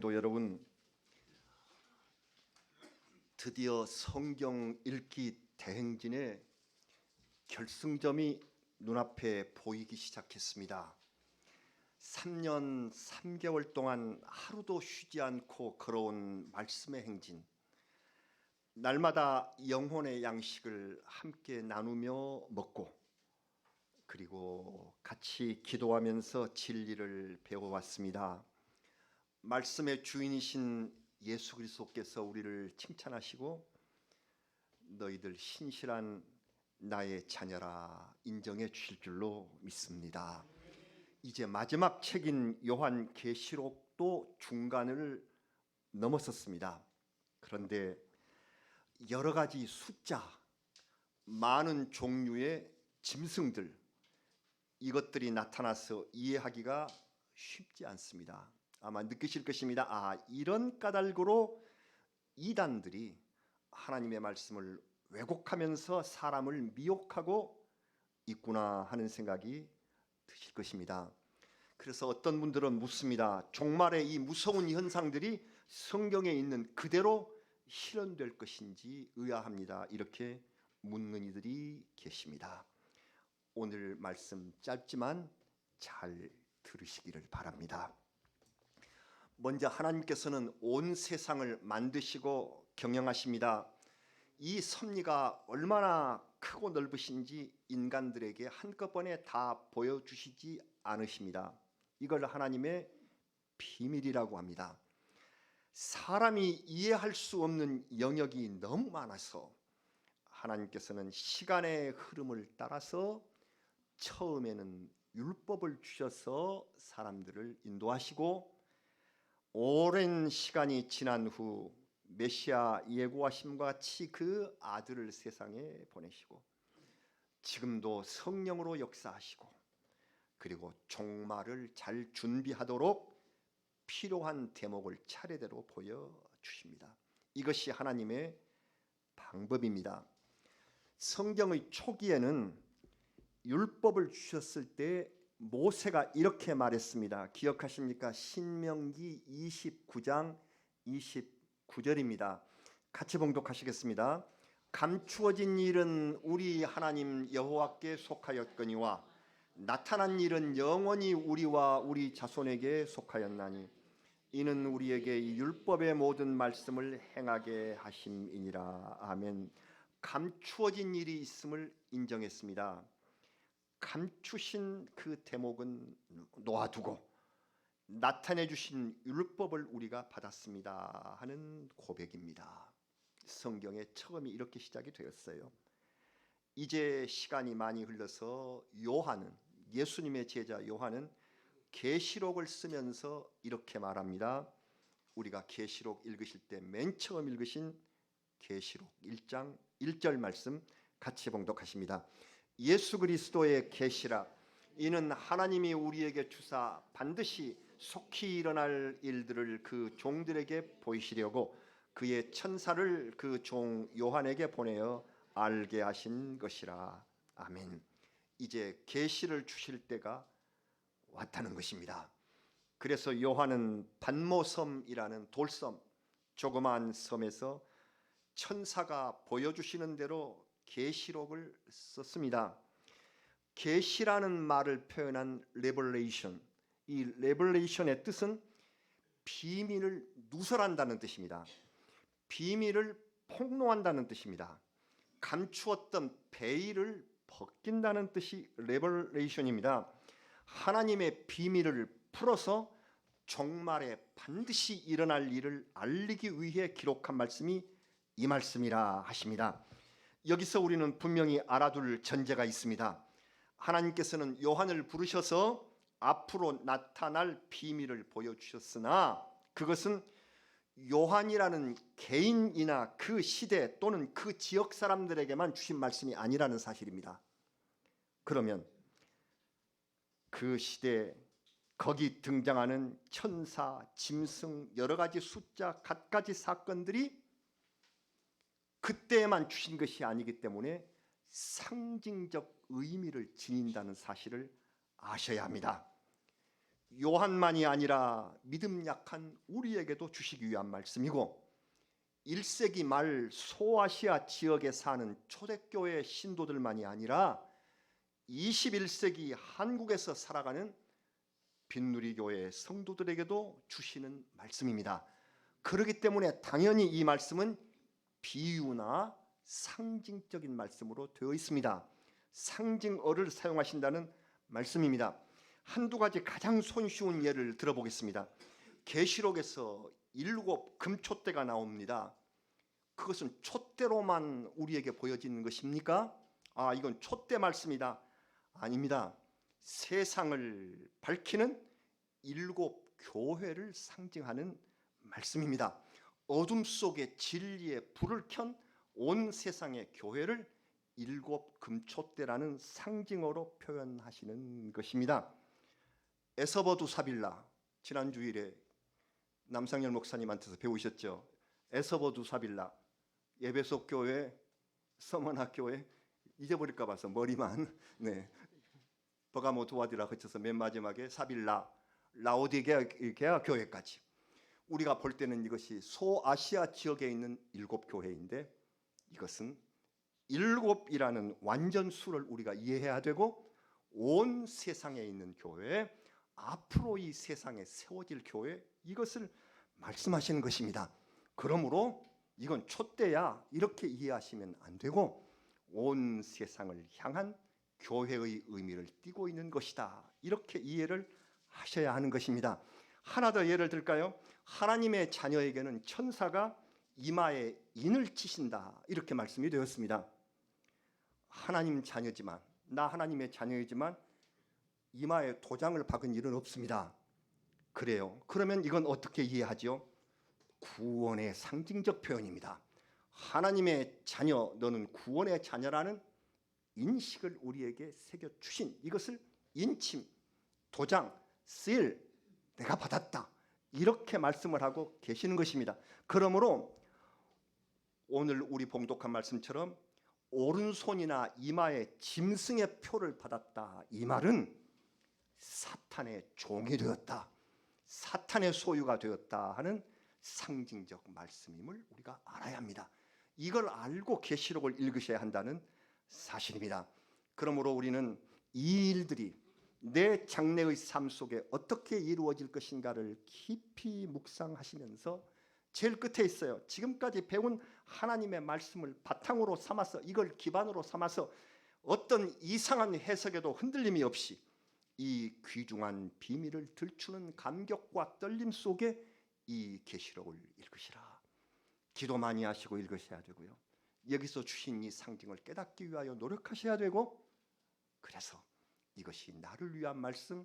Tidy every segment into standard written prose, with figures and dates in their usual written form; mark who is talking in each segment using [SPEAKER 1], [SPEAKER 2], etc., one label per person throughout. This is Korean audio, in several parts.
[SPEAKER 1] 또 여러분, 드디어 성경 읽기 대행진의 결승점이 눈앞에 보이기 시작했습니다. 3년 3개월 동안 하루도 쉬지 않고 걸어온 말씀의 행진, 날마다 영혼의 양식을 함께 나누며 먹고, 그리고 같이 기도하면서 진리를 배워왔습니다. 말씀의 주인이신 예수 그리스도께서 우리를 칭찬하시고 너희들 신실한 나의 자녀라 인정해 주실 줄로 믿습니다. 이제 마지막 책인 요한계시록도 중간을 넘었었습니다. 그런데 여러 가지 숫자, 많은 종류의 짐승들, 이것들이 나타나서 이해하기가 쉽지 않습니다. 아마 느끼실 것입니다. 이런 까닭으로 이단들이 하나님의 말씀을 왜곡하면서 사람을 미혹하고 있구나 하는 생각이 드실 것입니다. 그래서 어떤 분들은 묻습니다. 종말의 이 무서운 현상들이 성경에 있는 그대로 실현될 것인지 의아합니다. 이렇게 묻는 이들이 계십니다. 오늘 말씀 짧지만 잘 들으시기를 바랍니다. 먼저 하나님께서는 온 세상을 만드시고 경영하십니다. 이 섭리가 얼마나 크고 넓으신지 인간들에게 한꺼번에 다 보여주시지 않으십니다. 이걸 하나님의 비밀이라고 합니다. 사람이 이해할 수 없는 영역이 너무 많아서 하나님께서는 시간의 흐름을 따라서 처음에는 율법을 주셔서 사람들을 인도하시고, 오랜 시간이 지난 후 메시아 예고하심과 같이 그 아들을 세상에 보내시고, 지금도 성령으로 역사하시고, 그리고 종말을 잘 준비하도록 필요한 대목을 차례대로 보여주십니다. 이것이 하나님의 방법입니다. 성경의 초기에는 율법을 주셨을 때 모세가 이렇게 말했습니다. 기억하십니까? 신명기 29장 29절입니다. 같이 봉독하시겠습니다. 감추어진 일은 우리 하나님 여호와께 속하였거니와 나타난 일은 영원히 우리와 우리 자손에게 속하였나니 이는 우리에게 이 율법의 모든 말씀을 행하게 하심이니라. 아멘. 감추어진 일이 있음을 인정했습니다. 감추신 그 대목은 놓아두고 나타내 주신 율법을 우리가 받았습니다 하는 고백입니다. 성경의 처음이 이렇게 시작이 되었어요. 이제 시간이 많이 흘러서 요한은, 예수님의 제자 요한은 계시록을 쓰면서 이렇게 말합니다. 우리가 계시록 읽으실 때 맨 처음 읽으신 계시록 1장 1절 말씀 같이 봉독하십니다. 예수 그리스도의 계시라, 이는 하나님이 우리에게 주사 반드시 속히 일어날 일들을 그 종들에게 보이시려고 그의 천사를 그 종 요한에게 보내어 알게 하신 것이라. 아멘. 이제 계시를 주실 때가 왔다는 것입니다. 그래서 요한은 반모섬이라는 돌섬, 조그마한 섬에서 천사가 보여주시는 대로 계시록을 썼습니다. 계시라는 말을 표현한 레벨레이션, 이 레벨레이션의 뜻은 비밀을 누설한다는 뜻입니다. 비밀을 폭로한다는 뜻입니다. 감추었던 베일을 벗긴다는 뜻이 레벨레이션입니다. 하나님의 비밀을 풀어서 종말에 반드시 일어날 일을 알리기 위해 기록한 말씀이 이 말씀이라 하십니다. 여기서 우리는 분명히 알아둘 전제가 있습니다. 하나님께서는 요한을 부르셔서 앞으로 나타날 비밀을 보여주셨으나 그것은 요한이라는 개인이나 그 시대 또는 그 지역 사람들에게만 주신 말씀이 아니라는 사실입니다. 그러면 그 시대 거기 등장하는 천사, 짐승, 여러 가지 숫자, 갖가지 사건들이 그때에만 주신 것이 아니기 때문에 상징적 의미를 지닌다는 사실을 아셔야 합니다. 요한만이 아니라 믿음 약한 우리에게도 주시기 위한 말씀이고 1세기 말 소아시아 지역에 사는 초대교회 신도들만이 아니라 21세기 한국에서 살아가는 빈누리교회 성도들에게도 주시는 말씀입니다. 그렇기 때문에 당연히 이 말씀은 비유나 상징적인 말씀으로 되어 있습니다. 상징어를 사용하신다는 말씀입니다. 한두 가지 가장 손쉬운 예를 들어보겠습니다. 계시록에서 7 금촛대가 나옵니다. 그것은 촛대로만 우리에게 보여지는 것입니까? 이건 촛대 말씀이다. 아닙니다. 세상을 밝히는 7 교회를 상징하는 말씀입니다. 어둠 속에 진리의 불을 켠 온 세상의 교회를 7 금촛대라는 상징어로 표현하시는 것입니다. 에서버두 사빌라, 지난 주일에 남상열 목사님한테서 배우셨죠. 에서버두 사빌라, 예배소 교회, 서머나 교회, 잊어버릴까 봐서 머리만 버가모 두아디라 거쳐서 맨 마지막에 사빌라, 라오디게아 교회까지. 우리가 볼 때는 이것이 소아시아 지역에 있는 7 교회인데 이것은 7이라는 완전수를 우리가 이해해야 되고 온 세상에 있는 교회, 앞으로 이 세상에 세워질 교회, 이것을 말씀하시는 것입니다. 그러므로 이건 촛대야 이렇게 이해하시면 안 되고 온 세상을 향한 교회의 의미를 띠고 있는 것이다, 이렇게 이해를 하셔야 하는 것입니다. 하나 더 예를 들까요? 하나님의 자녀에게는 천사가 이마에 인을 치신다, 이렇게 말씀이 되었습니다. 하나님 자녀지만, 나 하나님의 자녀이지만 이마에 도장을 박은 일은 없습니다. 그래요. 그러면 이건 어떻게 이해하죠? 구원의 상징적 표현입니다. 하나님의 자녀, 너는 구원의 자녀라는 인식을 우리에게 새겨주신, 이것을 인침, 도장, seal, 내가 받았다, 이렇게 말씀을 하고 계시는 것입니다. 그러므로 오늘 우리 봉독한 말씀처럼 오른손이나 이마에 짐승의 표를 받았다, 이 말은 사탄의 종이 되었다, 사탄의 소유가 되었다 하는 상징적 말씀임을 우리가 알아야 합니다. 이걸 알고 계시록을 읽으셔야 한다는 사실입니다. 그러므로 우리는 이 일들이 내 장래의 삶 속에 어떻게 이루어질 것인가를 깊이 묵상하시면서 제일 끝에 있어요. 지금까지 배운 하나님의 말씀을 바탕으로 삼아서, 이걸 기반으로 삼아서 어떤 이상한 해석에도 흔들림이 없이 이 귀중한 비밀을 들추는 감격과 떨림 속에 이 계시록을 읽으시라. 기도 많이 하시고 읽으셔야 되고요. 여기서 주신 이 상징을 깨닫기 위하여 노력하셔야 되고, 그래서 이것이 나를 위한 말씀,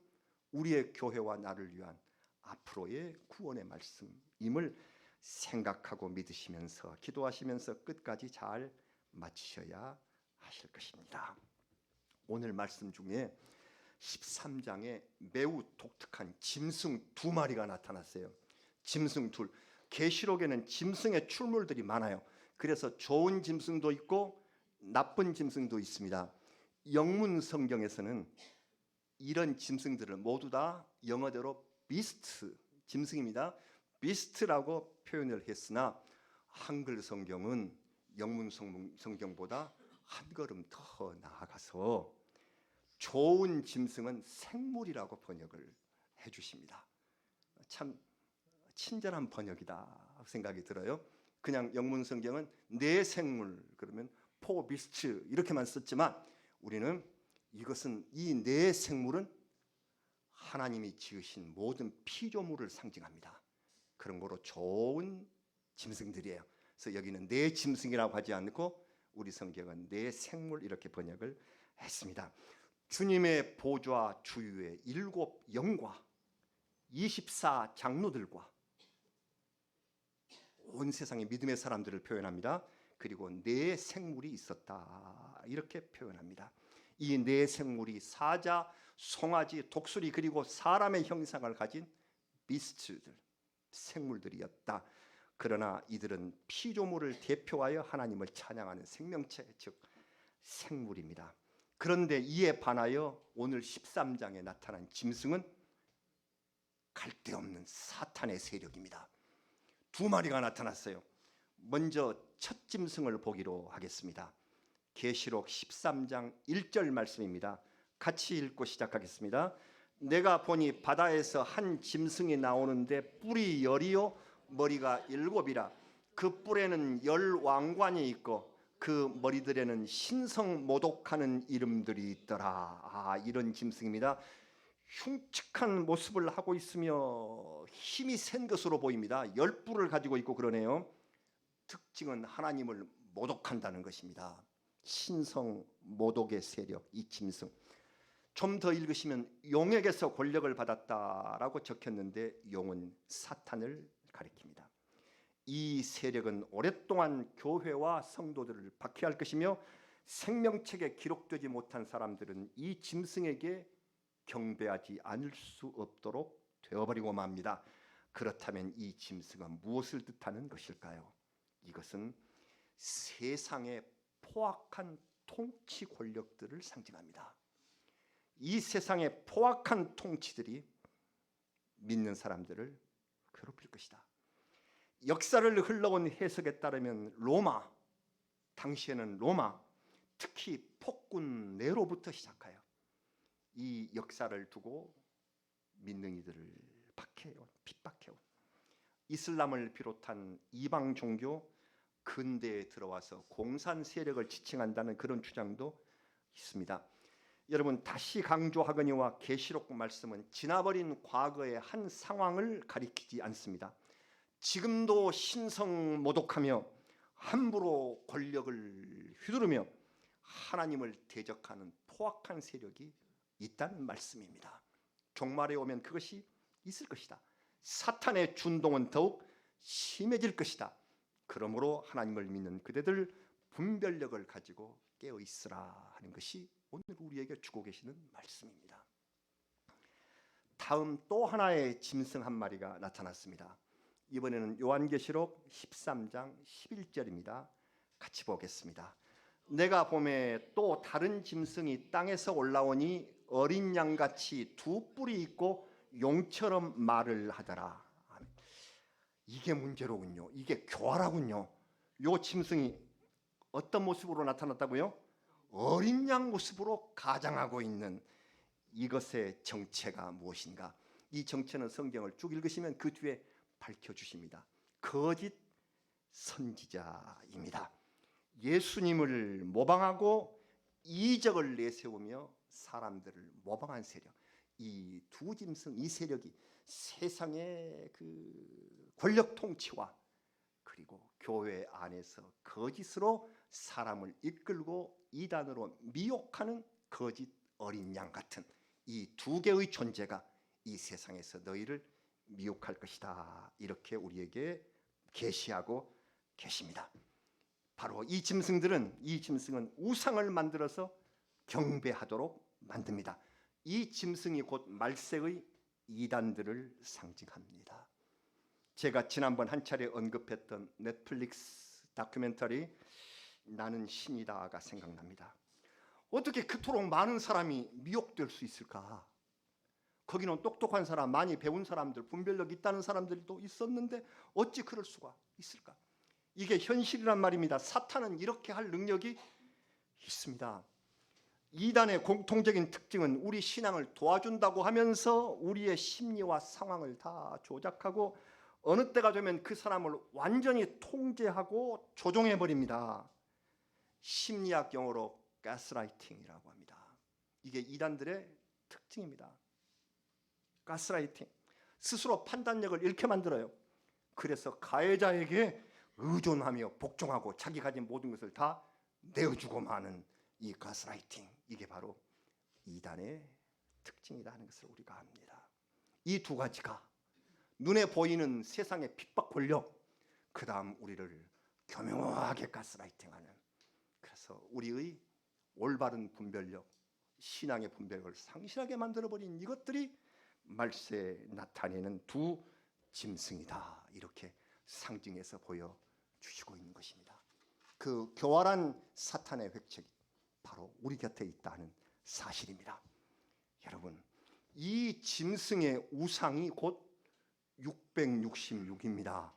[SPEAKER 1] 우리의 교회와 나를 위한 앞으로의 구원의 말씀임을 생각하고 믿으시면서 기도하시면서 끝까지 잘 마치셔야 하실 것입니다. 오늘 말씀 중에 13장에 매우 독특한 짐승 2마리가 나타났어요. 짐승 둘. 계시록에는 짐승의 출몰들이 많아요. 그래서 좋은 짐승도 있고 나쁜 짐승도 있습니다. 영문 성경에서는 이런 짐승들을 모두 다 영어대로 비스트, 짐승입니다. 비스트라고 표현을 했으나 한글 성경은 영문 성경보다 한 걸음 더 나아가서 좋은 짐승은 생물이라고 번역을 해주십니다. 참 친절한 번역이다 생각이 들어요. 그냥 영문 성경은 내 생물, 그러면 포 비스트 이렇게만 썼지만 우리는 이것은, 이 내 생물은 하나님이 지으신 모든 피조물을 상징합니다. 그런 거로 좋은 짐승들이에요. 그래서 여기는 내 짐승이라고 하지 않고 우리 성경은 내 생물 이렇게 번역을 했습니다. 주님의 보좌 주위에 7 영과 24 장로들과 온 세상의 믿음의 사람들을 표현합니다. 그리고 네 생물이 있었다 이렇게 표현합니다. 이 네 생물이 사자, 송아지, 독수리 그리고 사람의 형상을 가진 비스트들, 생물들이었다. 그러나 이들은 피조물을 대표하여 하나님을 찬양하는 생명체, 즉 생물입니다. 그런데 이에 반하여 오늘 13장에 나타난 짐승은 갈데없는 사탄의 세력입니다. 두 마리가 나타났어요. 먼저 첫 짐승을 보기로 하겠습니다. 계시록 13장 1절 말씀입니다. 같이 읽고 시작하겠습니다. 내가 보니 바다에서 한 짐승이 나오는데 뿔이 10이요 머리가 7이라. 그 뿔에는 10 왕관이 있고 그 머리들에는 신성모독하는 이름들이 있더라. 이런 짐승입니다. 흉측한 모습을 하고 있으며 힘이 센 것으로 보입니다. 10뿔을 가지고 있고 그러네요. 특징은 하나님을 모독한다는 것입니다. 신성모독의 세력, 이 짐승. 좀 더 읽으시면 용에게서 권력을 받았다라고 적혔는데 용은 사탄을 가리킵니다. 이 세력은 오랫동안 교회와 성도들을 박해할 것이며 생명책에 기록되지 못한 사람들은 이 짐승에게 경배하지 않을 수 없도록 되어버리고 맙니다. 그렇다면 이 짐승은 무엇을 뜻하는 것일까요? 이것은 세상의 포악한 통치 권력들을 상징합니다. 이 세상의 포악한 통치들이 믿는 사람들을 괴롭힐 것이다. 역사를 흘러온 해석에 따르면 로마, 당시에는 로마, 특히 폭군 네로부터 시작하여 이 역사를 두고 믿는 이들을 박해해온, 핍박해온 이슬람을 비롯한 이방 종교 근대에 들어와서 공산 세력을 지칭한다는 그런 주장도 있습니다. 여러분, 다시 강조하거니와 계시록 말씀은 지나버린 과거의 한 상황을 가리키지 않습니다. 지금도 신성모독하며 함부로 권력을 휘두르며 하나님을 대적하는 포악한 세력이 있다는 말씀입니다. 종말에 오면 그것이 있을 것이다. 사탄의 준동은 더욱 심해질 것이다. 그러므로 하나님을 믿는 그대들 분별력을 가지고 깨어 있으라 하는 것이 오늘 우리에게 주고 계시는 말씀입니다. 다음 또 하나의 짐승 한 마리가 나타났습니다. 이번에는 요한계시록 13장 11절입니다. 같이 보겠습니다. 내가 보매 또 다른 짐승이 땅에서 올라오니 어린 양같이 두 뿔이 있고 용처럼 말을 하더라. 이게 문제로군요. 이게 교활하군요. 요 짐승이 어떤 모습으로 나타났다고요? 어린 양 모습으로 가장하고 있는 이것의 정체가 무엇인가? 이 정체는 성경을 쭉 읽으시면 그 뒤에 밝혀주십니다. 거짓 선지자입니다. 예수님을 모방하고 이적을 내세우며 사람들을 모방한 세력, 이 두 짐승, 이 세력이 세상의 그 권력 통치와 그리고 교회 안에서 거짓으로 사람을 이끌고 이단으로 미혹하는 거짓 어린 양 같은 이 두 개의 존재가 이 세상에서 너희를 미혹할 것이다. 이렇게 우리에게 계시하고 계십니다. 바로 이 짐승은 우상을 만들어서 경배하도록 만듭니다. 이 짐승이 곧 말세의 이단들을 상징합니다. 제가 지난번 한 차례 언급했던 넷플릭스 다큐멘터리 나는 신이다가 생각납니다. 어떻게 그토록 많은 사람이 미혹될 수 있을까? 거기는 똑똑한 사람, 많이 배운 사람들, 분별력 있다는 사람들도 있었는데 어찌 그럴 수가 있을까? 이게 현실이란 말입니다. 사탄은 이렇게 할 능력이 있습니다. 이단의 공통적인 특징은 우리 신앙을 도와준다고 하면서 우리의 심리와 상황을 다 조작하고 어느 때가 되면 그 사람을 완전히 통제하고 조종해버립니다. 심리학 용어로 가스라이팅이라고 합니다. 이게 이단들의 특징입니다. 가스라이팅, 스스로 판단력을 잃게 만들어요. 그래서 가해자에게 의존하며 복종하고 자기 가진 모든 것을 다 내어주고 마는 이 가스라이팅, 이게 바로 이단의 특징이다 하는 것을 우리가 압니다. 이 두 가지가 눈에 보이는 세상의 핍박 권력, 그 다음 우리를 교묘하게 가스라이팅하는, 그래서 우리의 올바른 분별력, 신앙의 분별력을 상실하게 만들어버린 이것들이 말세에 나타내는 두 짐승이다. 이렇게 상징해서 보여주시고 있는 것입니다. 그 교활한 사탄의 획책이 바로 우리 곁에 있다는 사실입니다. 여러분, 이 짐승의 우상이 곧 666입니다.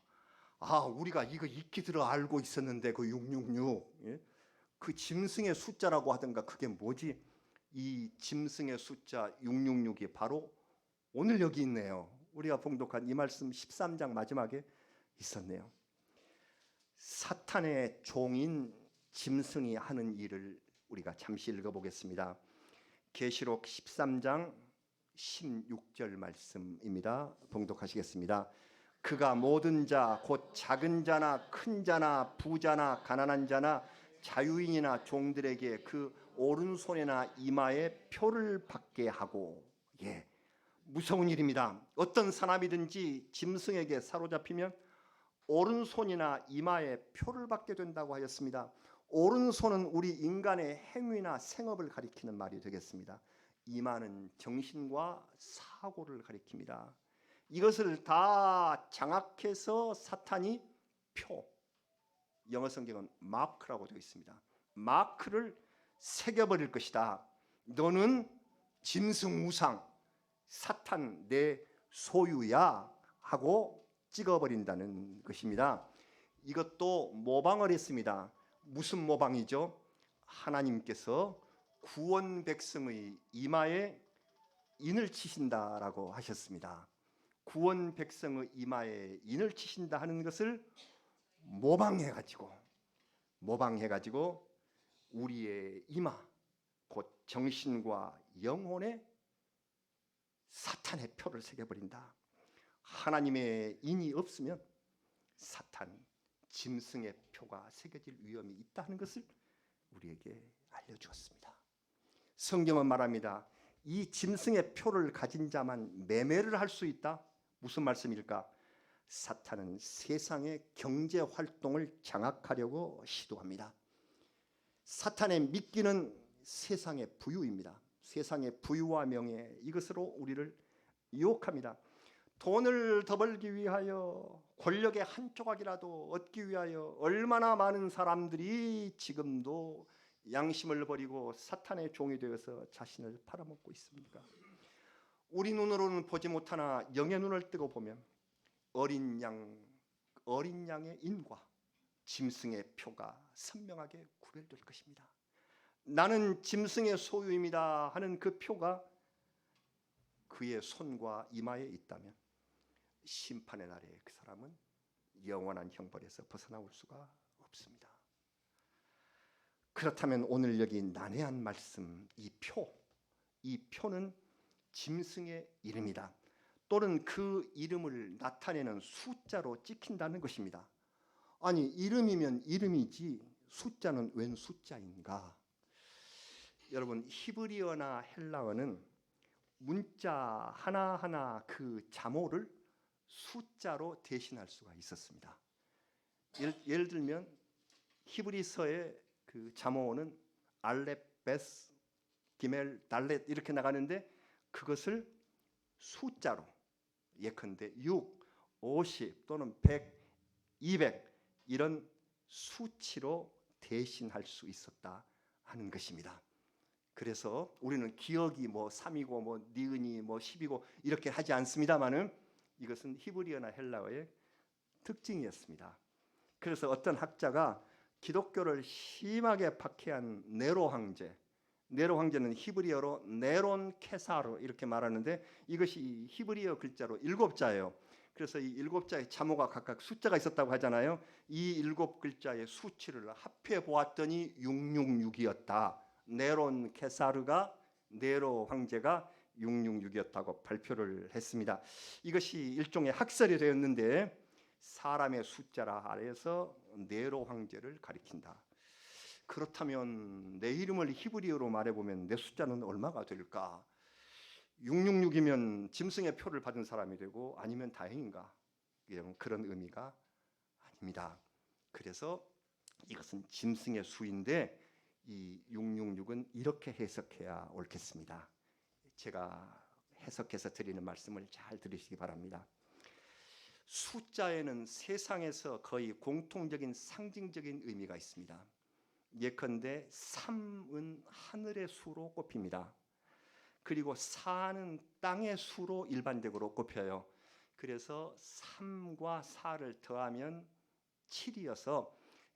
[SPEAKER 1] 아, 우리가 이거 익히 들어 알고 있었는데 그 666, 예? 그 짐승의 숫자라고 하던가 그게 뭐지? 이 짐승의 숫자 666이 바로 오늘 여기 있네요. 우리가 봉독한 이 말씀 13장 마지막에 있었네요. 사탄의 종인 짐승이 하는 일을 우리가 잠시 읽어보겠습니다. 계시록 13장 16절 말씀입니다. 봉독하시겠습니다. 그가 모든 자 곧 작은 자나 큰 자나 부자나 가난한 자나 자유인이나 종들에게 그 오른손이나 이마에 표를 받게 하고, 예, 무서운 일입니다. 어떤 사람이든지 짐승에게 사로잡히면 오른손이나 이마에 표를 받게 된다고 하였습니다. 오른손은 우리 인간의 행위나 생업을 가리키는 말이 되겠습니다. 이마는 정신과 사고를 가리킵니다. 이것을 다 장악해서 사탄이 표, 영어 성경은 마크라고 되어 있습니다. 마크를 새겨버릴 것이다. 너는 짐승 우상, 사탄 내 소유야 하고 찍어버린다는 것입니다. 이것도 모방을 했습니다. 무슨 모방이죠? 하나님께서 구원 백성의 이마에 인을 치신다라고 하셨습니다. 구원 백성의 이마에 인을 치신다 하는 것을 모방해가지고 우리의 이마, 곧 정신과 영혼에 사탄의 표를 새겨버린다. 하나님의 인이 없으면 사탄, 짐승의 표가 새겨질 위험이 있다는 것을 우리에게 알려주었습니다. 성경은 말합니다. 이 짐승의 표를 가진 자만 매매를 할 수 있다. 무슨 말씀일까? 사탄은 세상의 경제 활동을 장악하려고 시도합니다. 사탄의 미끼는 세상의 부유입니다. 세상의 부유와 명예, 이것으로 우리를 유혹합니다. 돈을 더 벌기 위하여, 권력의 한 조각이라도 얻기 위하여 얼마나 많은 사람들이 지금도 양심을 버리고 사탄의 종이 되어서 자신을 팔아먹고 있습니까? 우리 눈으로는 보지 못하나 영의 눈을 뜨고 보면 어린 양의 인과 짐승의 표가 선명하게 구별될 것입니다. 나는 짐승의 소유입니다 하는 그 표가 그의 손과 이마에 있다면 심판의 날에 그 사람은 영원한 형벌에서 벗어나올 수가 없습니다. 그렇다면 오늘 여기 난해한 말씀, 이 표는 짐승의 이름이다. 또는 그 이름을 나타내는 숫자로 찍힌다는 것입니다. 아니, 이름이면 이름이지 숫자는 웬 숫자인가? 여러분, 히브리어나 헬라어는 문자 하나하나 그 자모를 숫자로 대신할 수가 있었습니다. 예를 들면 히브리서의 그 자모는 알렙, 베스, 기멜, 달렛 이렇게 나가는데 그것을 숫자로 예컨대 6, 50 또는 100, 200 이런 수치로 대신할 수 있었다 하는 것입니다. 그래서 우리는 기억이 뭐 3이고 뭐 니은이 뭐 10이고 이렇게 하지 않습니다만은 이것은 히브리어나 헬라어의 특징이었습니다. 그래서 어떤 학자가 기독교를 심하게 박해한 네로 황제는 히브리어로 네론 케사르 이렇게 말하는데 이것이 히브리어 글자로 7자예요. 그래서 이 7자의 자모가 각각 숫자가 있었다고 하잖아요. 이 7글자의 수치를 합해 보았더니 666이었다. 네론 케사르가 네로 황제가 666이었다고 발표를 했습니다. 이것이 일종의 학설이 되었는데 사람의 숫자라 하여서 네로 황제를 가리킨다. 그렇다면 내 이름을 히브리어로 말해보면 내 숫자는 얼마가 될까? 666이면 짐승의 표를 받은 사람이 되고 아니면 다행인가? 그런 의미가 아닙니다. 그래서 이것은 짐승의 수인데 이 666은 이렇게 해석해야 옳겠습니다. 제가 해석해서 드리는 말씀을 잘 들으시기 바랍니다. 숫자에는 세상에서 거의 공통적인 상징적인 의미가 있습니다. 예컨대 3은 하늘의 수로 꼽힙니다. 그리고 4는 땅의 수로 일반적으로 꼽혀요. 그래서 3과 4를 더하면 7이어서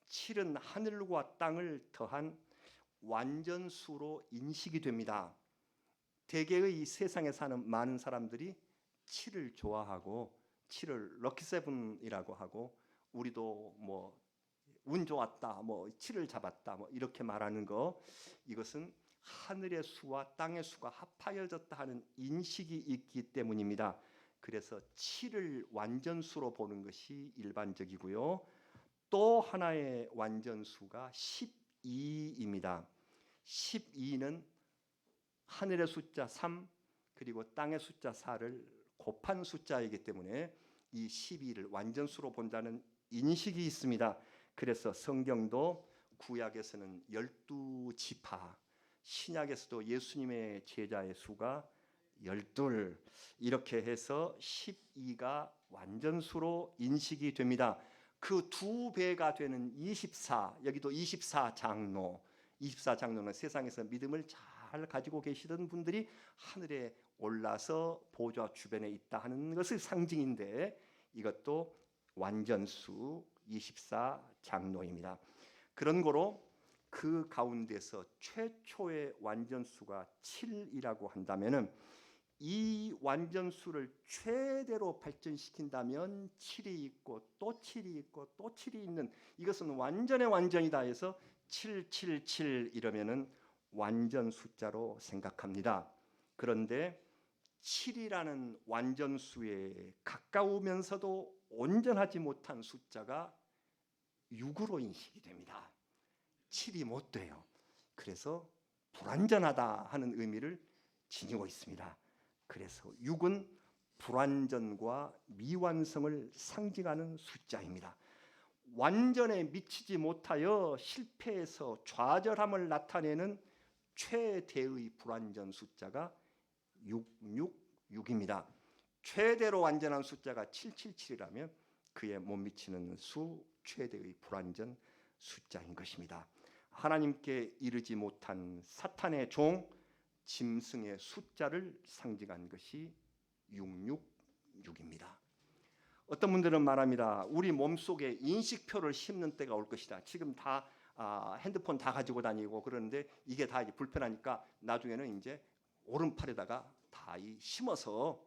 [SPEAKER 1] 7은 하늘과 땅을 더한 완전수로 인식이 됩니다. 대개의 세상에 사는 많은 사람들이 7을 좋아하고 7을 럭키세븐이라고 하고, 우리도 뭐 운 좋았다, 뭐 7을 잡았다, 뭐 이렇게 말하는 거, 이것은 하늘의 수와 땅의 수가 합하여졌다 하는 인식이 있기 때문입니다. 그래서 7을 완전수로 보는 것이 일반적이고요. 또 하나의 완전수가 12입니다. 12는 하늘의 숫자 3 그리고 땅의 숫자 4를 곱한 숫자이기 때문에 이 12를 완전수로 본다는 인식이 있습니다. 그래서 성경도 구약에서는 12지파, 신약에서도 예수님의 제자의 수가 12, 이렇게 해서 12가 완전수로 인식이 됩니다. 그 두 배가 되는 24, 여기도 24장로, 24장로는 세상에서 믿음을 잘 가지고 계시던 분들이 하늘에 올라서 보좌 주변에 있다 하는 것을 상징인데, 이것도 완전수 24장로입니다. 그런 거로 그 가운데서 최초의 완전수가 7이라고 한다면은, 이 완전수를 최대로 발전시킨다면 7이 있고 또 7이 있고 또 7이 있는, 이것은 완전의 완전이다 해서 777 이러면은 완전 숫자로 생각합니다. 그런데 7이라는 완전수에 가까우면서도 온전하지 못한 숫자가 6으로 인식이 됩니다. 7이 못 돼요. 그래서 불완전하다 하는 의미를 지니고 있습니다. 그래서 6은 불완전과 미완성을 상징하는 숫자입니다. 완전에 미치지 못하여 실패해서 좌절함을 나타내는 최대의 불완전 숫자가 666입니다. 최대로 완전한 숫자가 777이라면 그에 못 미치는 수 최대의 불완전 숫자인 것입니다. 하나님께 이르지 못한 사탄의 종 짐승의 숫자를 상징한 것이 666입니다. 어떤 분들은 말합니다. 우리 몸속에 인식표를 심는 때가 올 것이다. 지금 다 핸드폰 다 가지고 다니고 그러는데 이게 다 이제 불편하니까 나중에는 이제 오른팔에다가 다 심어서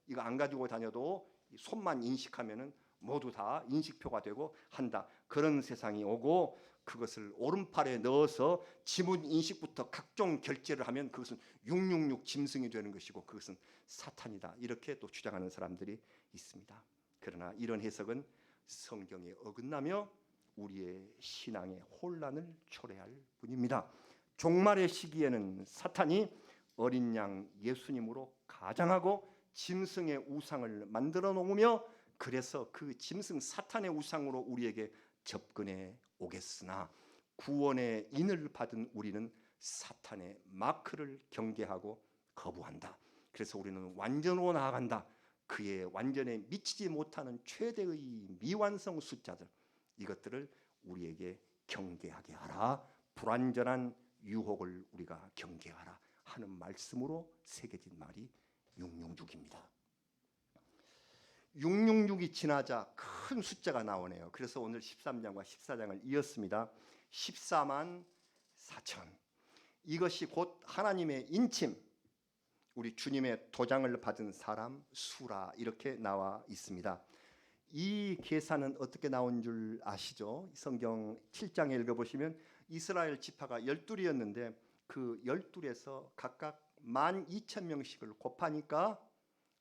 [SPEAKER 1] 이거 안 가지고 다녀도 손만 인식하면은 모두 다 인식표가 되고 한다. 그런 세상이 오고, 그것을 오른팔에 넣어서 지문 인식부터 각종 결제를 하면 그것은 666 짐승이 되는 것이고 그것은 사탄이다. 이렇게 또 주장하는 사람들이 있습니다. 그러나 이런 해석은 성경에 어긋나며 우리의 신앙의 혼란을 초래할 뿐입니다. 종말의 시기에는 사탄이 어린 양 예수님으로 가장하고 짐승의 우상을 만들어 놓으며, 그래서 그 짐승 사탄의 우상으로 우리에게 접근해 오겠으나 구원의 인을 받은 우리는 사탄의 마크를 경계하고 거부한다. 그래서 우리는 완전으로 나아간다. 그의 완전에 미치지 못하는 최대의 미완성 숫자들, 이것들을 우리에게 경계하게 하라. 불완전한 유혹을 우리가 경계하라 하는 말씀으로 새겨진 말이 666입니다. 666이 지나자 큰 숫자가 나오네요. 그래서 오늘 13장과 14장을 이었습니다. 14만 4천. 이것이 곧 하나님의 인침, 우리 주님의 도장을 받은 사람 수라, 이렇게 나와 있습니다. 이 계산은 어떻게 나온 줄 아시죠? 성경 7장에 읽어보시면 이스라엘 지파가 12이었는데 그 12에서 각각 12,000명씩을 곱하니까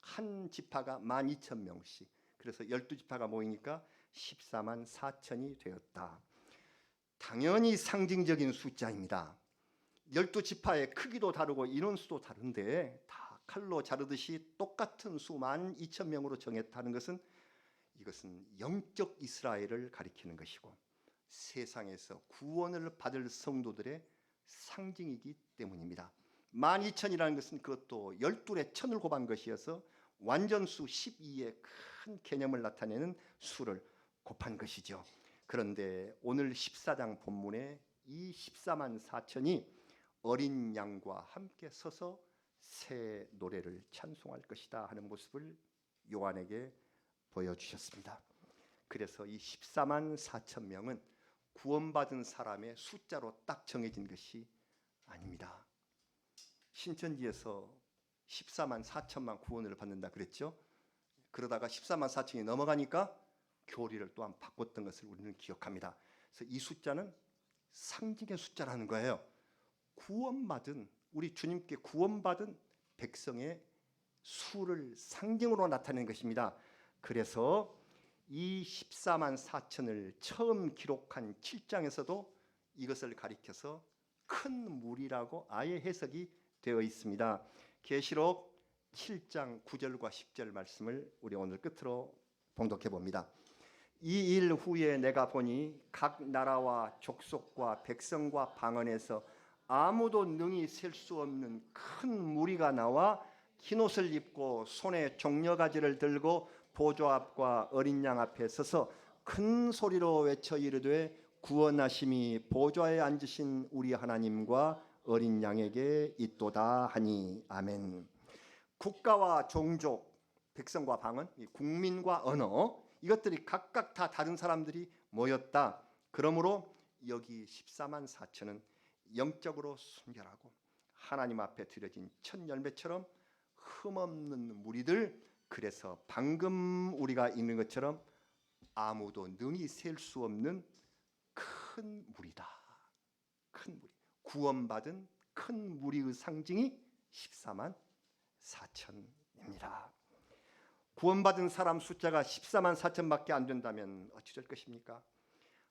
[SPEAKER 1] 한 지파가 12,000명씩, 그래서 12지파가 모이니까 14만 4천이 되었다. 당연히 상징적인 숫자입니다. 12지파의 크기도 다르고 인원수도 다른데 다 칼로 자르듯이 똑같은 수 12,000명으로 정했다는 것은, 이것은 영적 이스라엘을 가리키는 것이고 세상에서 구원을 받을 성도들의 상징이기 때문입니다. 12,000이라는 것은 그것도 12의 천을 곱한 것이어서 완전수 12의 큰 개념을 나타내는 수를 곱한 것이죠. 그런데 오늘 14장 본문에 이 14만 4천이 어린 양과 함께 서서 새 노래를 찬송할 것이다 하는 모습을 요한에게 보여주셨습니다. 그래서 이 14만 4천 명은 구원받은 사람의 숫자로 딱 정해진 것이 아닙니다. 신천지에서 14만 4천만 구원을 받는다 그랬죠. 그러다가 14만 4천이 넘어가니까 교리를 또한 바꿨던 것을 우리는 기억합니다. 그래서 이 숫자는 상징의 숫자라는 거예요. 구원받은, 우리 주님께 구원받은 백성의 수를 상징으로 나타낸 것입니다. 그래서 이 14만 4천을 처음 기록한 7장에서도 이것을 가리켜서 큰 무리라고 아예 해석이 되어 있습니다. 계시록 7장 9절과 10절 말씀을 우리 오늘 끝으로 봉독해 봅니다. 이 일 후에 내가 보니 각 나라와 족속과 백성과 방언에서 아무도 능히 셀 수 없는 큰 무리가 나와 흰옷을 입고 손에 종려가지를 들고 보좌 앞과 어린 양 앞에 서서 큰 소리로 외쳐 이르되 구원하심이 보좌에 앉으신 우리 하나님과 어린 양에게 있도다 하니 아멘. 국가와 종족, 백성과 방언, 국민과 언어, 이것들이 각각 다 다른 사람들이 모였다. 그러므로 여기 14만 4천은 영적으로 순결하고 하나님 앞에 드려진 첫 열매처럼 흠없는 무리들, 그래서 방금 우리가 읽는 것처럼 아무도 능히 셀 수 없는 큰 무리다. 큰 무리, 구원받은 큰 무리의 상징이 14만 4천입니다. 구원받은 사람 숫자가 14만 4천밖에 안 된다면 어찌 될 것입니까?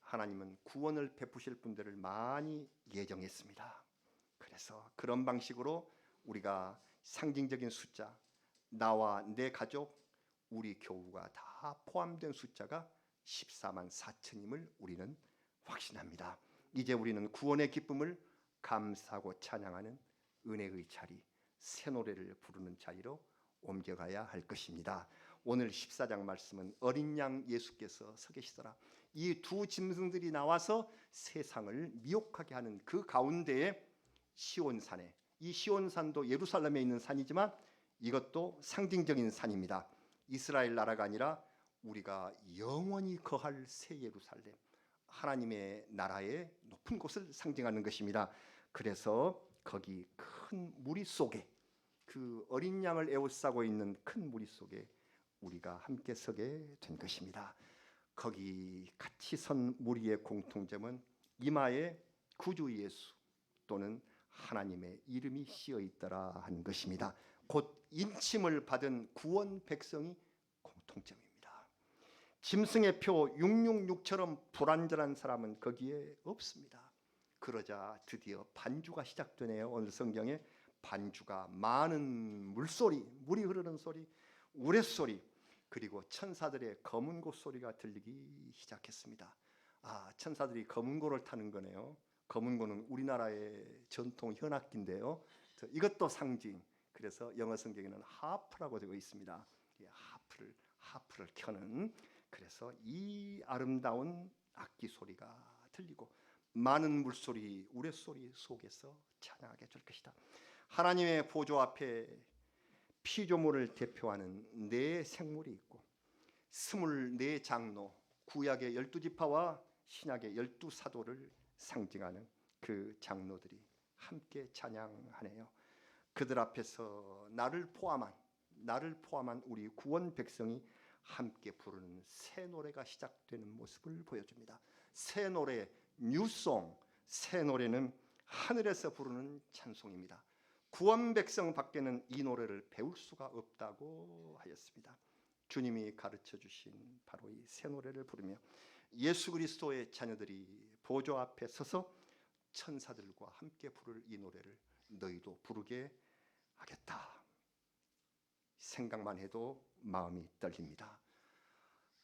[SPEAKER 1] 하나님은 구원을 베푸실 분들을 많이 예정했습니다. 그래서 그런 방식으로 우리가 상징적인 숫자, 나와 내 가족, 우리 교우가 다 포함된 숫자가 14만 4천임을 우리는 확신합니다. 이제 우리는 구원의 기쁨을 감사하고 찬양하는 은혜의 자리, 새 노래를 부르는 자리로 옮겨가야 할 것입니다. 오늘 14장 말씀은 어린 양 예수께서 서 계시더라. 이 두 짐승들이 나와서 세상을 미혹하게 하는 그 가운데에 시온산에, 이 시온산도 예루살렘에 있는 산이지만 이것도 상징적인 산입니다. 이스라엘 나라가 아니라 우리가 영원히 거할 새 예루살렘, 하나님의 나라의 높은 곳을 상징하는 것입니다. 그래서 거기 큰 무리 속에, 그 어린 양을 에워싸고 있는 큰 무리 속에 우리가 함께 서게 된 것입니다. 거기 같이 선 무리의 공통점은 이마에 구주 예수 또는 하나님의 이름이 씌어 있더라 하는 것입니다. 곧 인침을 받은 구원 백성이 공통점입니다. 짐승의 표 666처럼 불완전한 사람은 거기에 없습니다. 그러자 드디어 반주가 시작되네요. 오늘 성경에 반주가 많은 물소리, 물이 흐르는 소리, 우레소리, 그리고 천사들의 검은 고 소리가 들리기 시작했습니다. 천사들이 검은 고를 타는 거네요. 검은 고는 우리나라의 전통 현악기인데요. 이것도 상징. 그래서 영어 성경에는 하프라고 되어 있습니다. 하프를 켜는. 그래서 이 아름다운 악기 소리가 들리고 많은 물소리, 우레소리 속에서 찬양하게 될 것이다. 하나님의 보좌 앞에 피조물을 대표하는 네 생물이 있고 24 장로, 구약의 12지파와 신약의 12사도를 상징하는 그 장로들이 함께 찬양하네요. 그들 앞에서 나를 포함한 우리 구원 백성이 함께 부르는 새 노래가 시작되는 모습을 보여줍니다. 새 노래, 뉴송, 새 노래는 하늘에서 부르는 찬송입니다. 구원 백성 밖에는 이 노래를 배울 수가 없다고 하였습니다. 주님이 가르쳐 주신 바로 이 새 노래를 부르며 예수 그리스도의 자녀들이 보좌 앞에 서서 천사들과 함께 부를 이 노래를 너희도 부르게 하겠다. 생각만 해도 마음이 떨립니다.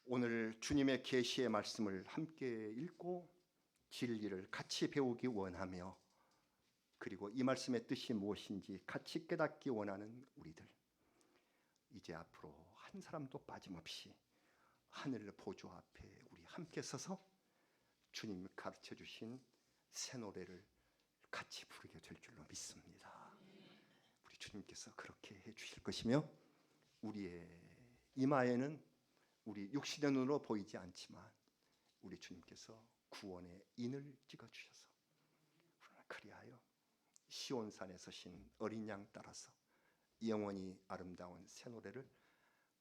[SPEAKER 1] 오늘 주님의 계시의 말씀을 함께 읽고 진리를 같이 배우기 원하며, 그리고 이 말씀의 뜻이 무엇인지 같이 깨닫기 원하는 우리들, 이제 앞으로 한 사람도 빠짐없이 하늘 보좌 앞에 우리 함께 서서 주님 가르쳐 주신 새 노래를 같이 부르게 될 줄로 믿습니다. 우리 주님께서 그렇게 해 주실 것이며 우리의 이마에는 우리 육신의 눈으로 보이지 않지만 우리 주님께서 구원의 인을 찍어주셔서 그리하여 시온산에 서신 어린 양 따라서 영원히 아름다운 새 노래를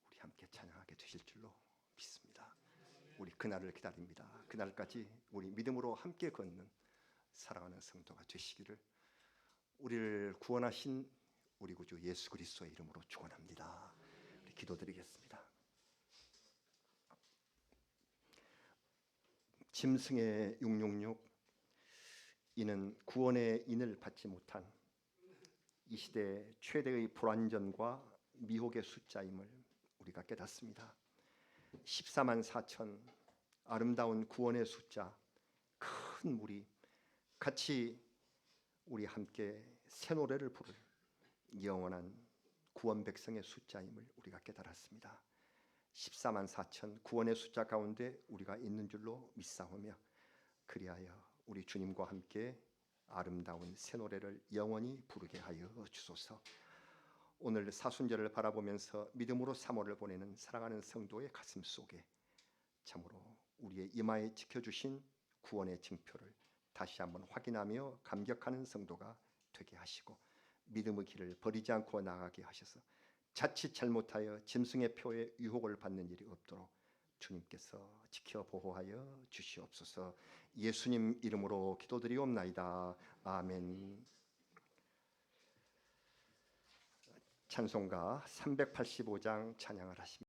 [SPEAKER 1] 우리 함께 찬양하게 되실 줄로 믿습니다. 우리 그날을 기다립니다. 그날까지 우리 믿음으로 함께 걷는 사랑하는 성도가 되시기를 우리를 구원하신 우리 구주 예수 그리스도의 이름으로 축원합니다. 우리 기도드리겠습니다. 짐승의 666 이는 구원의 인을 받지 못한 이 시대 최대의 불완전과 미혹의 숫자임을 우리가 깨닫습니다. 14만 4천 아름다운 구원의 숫자, 큰 무리 같이 우리 함께 새 노래를 부를 영원한 구원 백성의 숫자임을 우리가 깨달았습니다. 14만 4천 구원의 숫자 가운데 우리가 있는 줄로 믿사오며 그리하여 우리 주님과 함께 아름다운 새 노래를 영원히 부르게 하여 주소서. 오늘 사순절을 바라보면서 믿음으로 3월을 보내는 사랑하는 성도의 가슴 속에 참으로 우리의 이마에 지켜주신 구원의 징표를 다시 한번 확인하며 감격하는 성도가 되게 하시고 믿음의 길을 버리지 않고 나가게 하셔서 자칫 잘못하여 짐승의 표에 유혹을 받는 일이 없도록 주님께서 지켜 보호하여 주시옵소서. 예수님 이름으로 기도드리옵나이다. 아멘. 찬송가 385장 찬양을 하십니다.